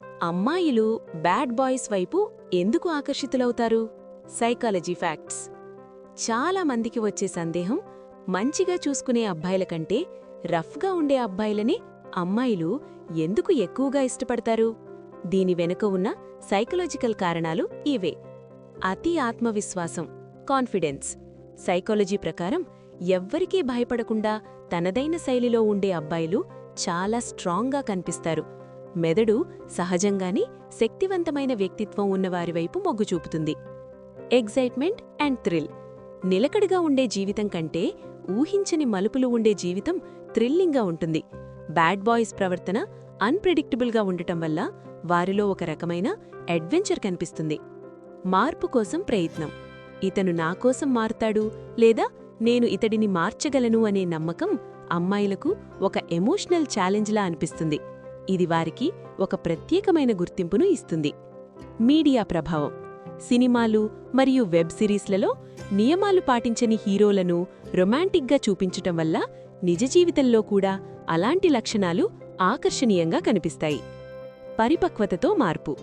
అమ్మాయిలు bad boys వైపు ఎందుకు ఆకర్షితులవుతారు? Psychology facts. చాలా మందికి వచ్చే సందేహం, మంచిగా చూసుకునే అబ్బాయిల కంటే రఫ్గా ఉండే అబ్బాయిలని అమ్మాయిలు ఎందుకు ఎక్కువగా ఇష్టపడతారు? దీని వెనుక ఉన్న సైకలాజికల్ కారణాలు ఇవే. అతి ఆత్మవిశ్వాసం, కాన్ఫిడెన్స్. సైకాలజీ ప్రకారం ఎవ్వరికీ భయపడకుండా తనదైన శైలిలో ఉండే అబ్బాయిలు చాలా స్ట్రాంగ్గా కనిపిస్తారు. మెదడు సహజంగానే శక్తివంతమైన వ్యక్తిత్వం ఉన్నవారివైపు మొగ్గు చూపుతుంది. Excitement and thrill. నిలకడగా ఉండే జీవితం కంటే ఊహించని మలుపులు ఉండే జీవితం థ్రిల్లింగ్గా ఉంటుంది. బ్యాడ్ బాయ్స్ ప్రవర్తన అన్ప్రెడిక్టబుల్గా ఉండటం వల్ల వారిలో ఒక రకమైన అడ్వెంచర్ కనిపిస్తుంది. మార్పు కోసం ప్రయత్నం. ఇతను నాకోసం మారుతాడు లేదా నేను ఇతడిని మార్చగలను అనే నమ్మకం అమ్మాయిలకు ఒక ఎమోషనల్ ఛాలెంజ్లా అనిపిస్తుంది. ఇది వారికి ఒక ప్రత్యేకమైన గుర్తింపును ఇస్తుంది. మీడియా ప్రభావం. సినిమాలు మరియు వెబ్ సిరీస్లలో నియమాలు పాటించని హీరోలను రొమాంటిక్గా చూపించటం వల్ల నిజ జీవితంలో కూడా అలాంటి లక్షణాలు ఆకర్షణీయంగా కనిపిస్తాయి. పరిపక్వతతో మార్పు.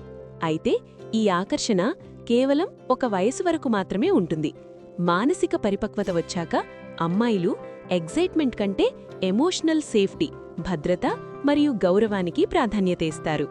అయితే ఈ ఆకర్షణ కేవలం ఒక వయసు వరకు మాత్రమే ఉంటుంది. మానసిక పరిపక్వత వచ్చాక అమ్మాయిలు ఎగ్జైట్మెంట్ కంటే ఎమోషనల్ సేఫ్టీ, భద్రత మరియు గౌరవానికి ప్రాధాన్యత ఇస్తారు.